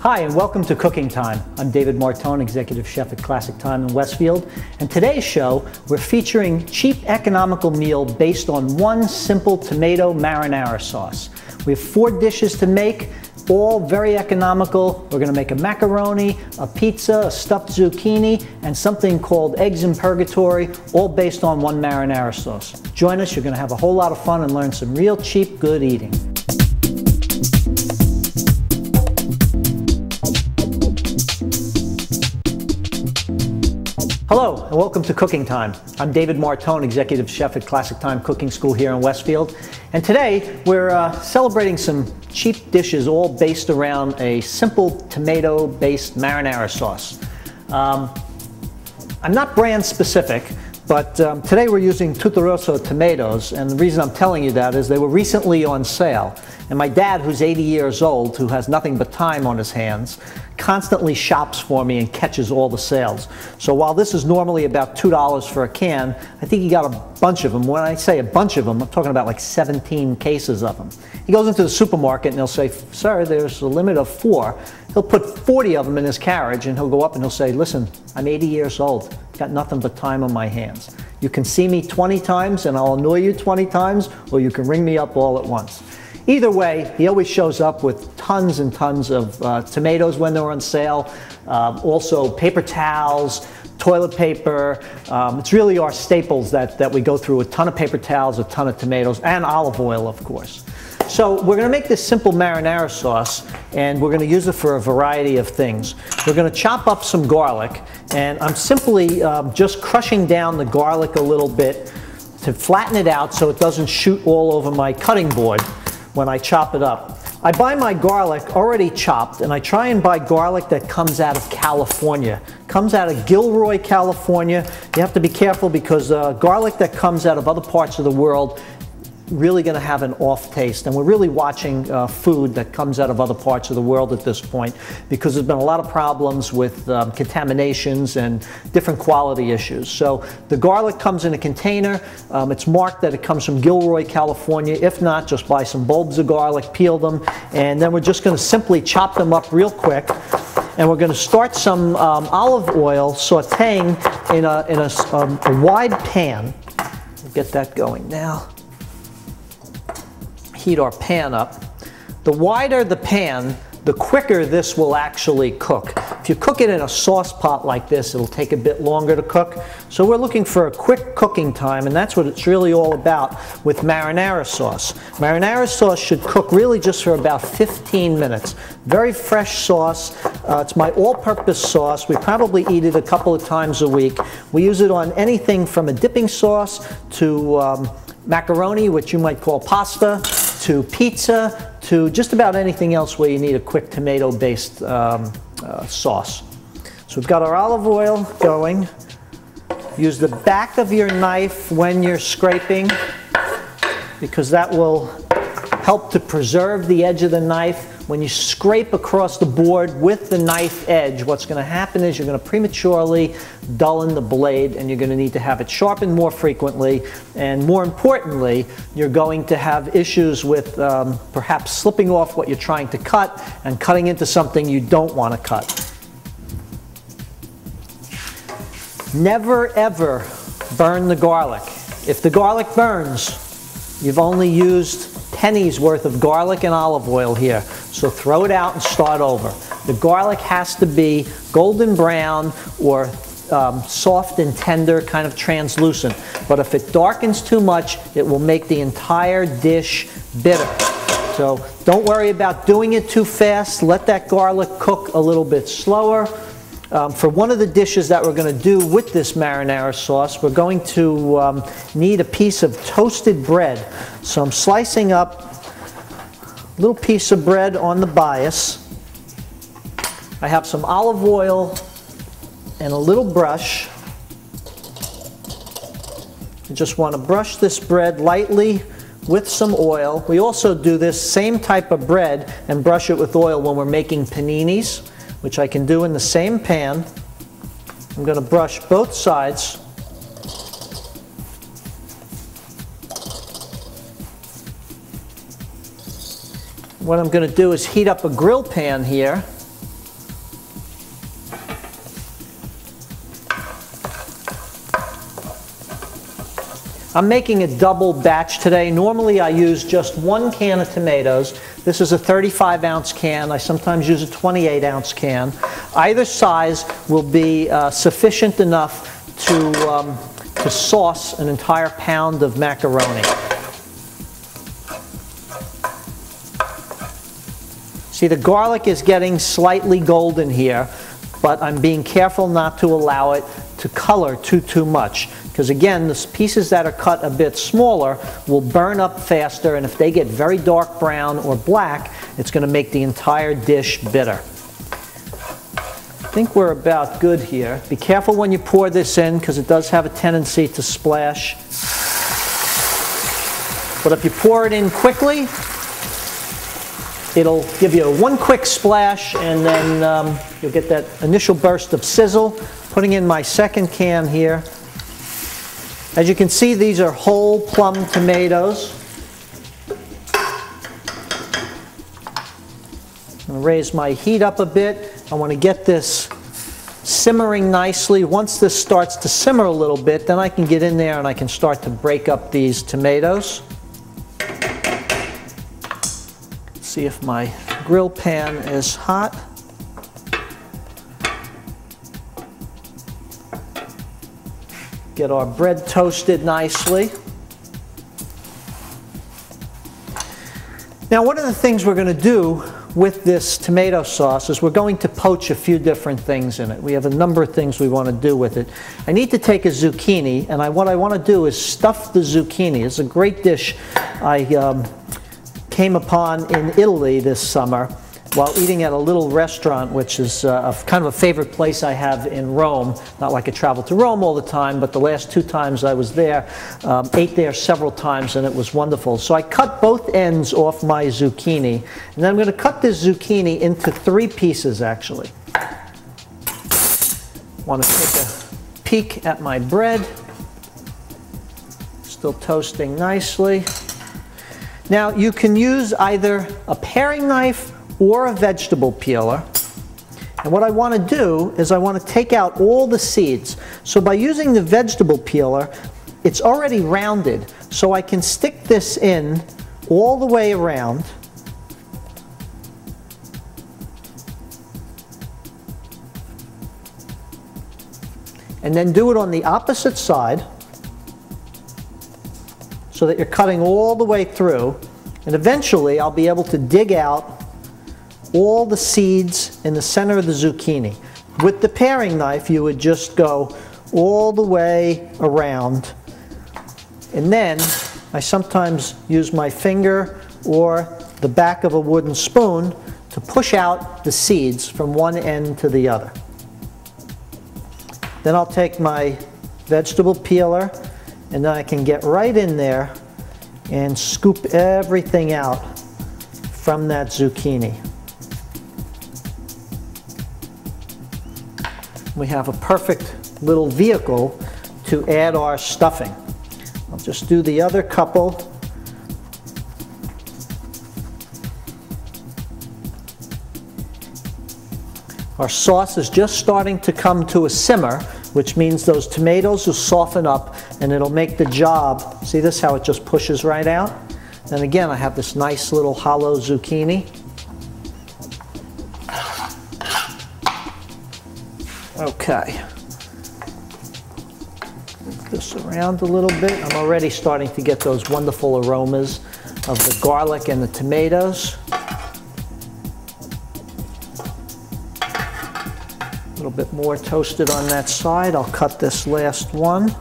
Hi, and welcome to Cooking Time. I'm David Martone, Executive Chef at Classic Thyme in Westfield. And today's show, we're featuring cheap, economical meal based on one simple tomato marinara sauce. We have 4 dishes to make, all very economical. We're going to make a macaroni, a pizza, a stuffed zucchini, and something called eggs in purgatory, all based on one marinara sauce. Join us, you're going to have a whole lot of fun and learn some real cheap, good eating. Hello, and welcome to Cooking Time. I'm David Martone, Executive Chef at Classic Thyme Cooking School here in Westfield. And today, we're celebrating some cheap dishes all based around a simple tomato-based marinara sauce. I'm not brand specific, but today we're using Tutarosso tomatoes, and the reason I'm telling you that is they were recently on sale. And my dad, who's 80 years old, who has nothing but time on his hands, constantly shops for me and catches all the sales. So while this is normally about $2 for a can, I think he got a bunch of them. When I say a bunch of them, I'm talking about like 17 cases of them. He goes into the supermarket and he'll say, "Sir, there's a limit of 4. He'll put 40 of them in his carriage and he'll go up and he'll say, "Listen, I'm 80 years old. Got nothing but time on my hands. You can see me 20 times and I'll annoy you 20 times, or you can ring me up all at once." Either way, he always shows up with tons and tons of tomatoes when they're on sale, also paper towels, toilet paper. It's really our staples that we go through: a ton of paper towels, a ton of tomatoes, and olive oil, of course. So we're going to make this simple marinara sauce, and we're going to use it for a variety of things. We're going to chop up some garlic, and I'm simply just crushing down the garlic a little bit to flatten it out so it doesn't shoot all over my cutting board when I chop it up. I buy my garlic already chopped, and I try and buy garlic that comes out of California. Comes out of Gilroy, California. You have to be careful because garlic that comes out of other parts of the world really going to have an off taste, and we're really watching food that comes out of other parts of the world at this point, because there's been a lot of problems with contaminations and different quality issues. So the garlic comes in a container. It's marked that it comes from Gilroy, California. If not, just buy some bulbs of garlic, peel them, and then we're just going to simply chop them up real quick. And we're going to start some olive oil sauteing in a wide pan. We'll get that going now. Heat our pan up. The wider the pan, the quicker this will actually cook. If you cook it in a sauce pot like this, it'll take a bit longer to cook. So we're looking for a quick cooking time, and that's what it's really all about with marinara sauce. Marinara sauce should cook really just for about 15 minutes. Very fresh sauce. It's my all-purpose sauce. We probably eat it a couple of times a week. We use it on anything from a dipping sauce to macaroni, which you might call pasta, to pizza, to just about anything else where you need a quick tomato-based sauce. So we've got our olive oil going. Use the back of your knife when you're scraping, because that will help to preserve the edge of the knife. When you scrape across the board with the knife edge, what's going to happen is you're going to prematurely dullin the blade, and you're going to need to have it sharpened more frequently, and more importantly, you're going to have issues with perhaps slipping off what you're trying to cut and cutting into something you don't want to cut. Never ever burn the garlic. If the garlic burns, you've only used pennies worth of garlic and olive oil here. So throw it out and start over. The garlic has to be golden brown or soft and tender, kind of translucent. But if it darkens too much, it will make the entire dish bitter. So don't worry about doing it too fast. Let that garlic cook a little bit slower. For one of the dishes that we're going to do with this marinara sauce, we're going to need a piece of toasted bread. So I'm slicing up a little piece of bread on the bias. I have some olive oil and a little brush. I just want to brush this bread lightly with some oil. We also do this same type of bread and brush it with oil when we're making paninis, which I can do in the same pan. I'm going to brush both sides. What I'm going to do is heat up a grill pan here. I'm making a double batch today. Normally I use just 1 can of tomatoes. This is a 35-ounce can. I sometimes use a 28-ounce can. Either size will be sufficient enough to sauce an entire pound of macaroni. See, the garlic is getting slightly golden here, but I'm being careful not to allow it to color too much. Because again, the pieces that are cut a bit smaller will burn up faster, and if they get very dark brown or black, it's going to make the entire dish bitter. I think we're about good here. Be careful when you pour this in, because it does have a tendency to splash. But if you pour it in quickly, it'll give you one quick splash, and then you'll get that initial burst of sizzle. Putting in my second can here. As you can see, these are whole plum tomatoes. I'm going to raise my heat up a bit. I want to get this simmering nicely. Once this starts to simmer a little bit, then I can get in there and I can start to break up these tomatoes. See if my grill pan is hot. Get our bread toasted nicely. Now, one of the things we're going to do with this tomato sauce is we're going to poach a few different things in it. We have a number of things we want to do with it. I need to take a zucchini, and what I want to do is stuff the zucchini. It's a great dish I came upon in Italy this summer while eating at a little restaurant, which is kind of a favorite place I have in Rome. Not like I travel to Rome all the time, but the last 2 times I was there, ate there several times, and it was wonderful. So I cut both ends off my zucchini, and then I'm going to cut this zucchini into 3 pieces, actually. I want to take a peek at my bread. Still toasting nicely. Now, you can use either a paring knife or a vegetable peeler. And what I want to do is I want to take out all the seeds. So by using the vegetable peeler, it's already rounded. So I can stick this in all the way around. And then do it on the opposite side so that you're cutting all the way through. And eventually I'll be able to dig out all the seeds in the center of the zucchini. With the paring knife, you would just go all the way around. And then I sometimes use my finger or the back of a wooden spoon to push out the seeds from one end to the other. Then I'll take my vegetable peeler, and then I can get right in there and scoop everything out from that zucchini. We have a perfect little vehicle to add our stuffing. I'll just do the other couple. Our sauce is just starting to come to a simmer, which means those tomatoes will soften up and it'll make the job. See this, how it just pushes right out? And again, I have this nice little hollow zucchini. Okay. Move this around a little bit. I'm already starting to get those wonderful aromas of the garlic and the tomatoes. A little bit more toasted on that side. I'll cut this last one.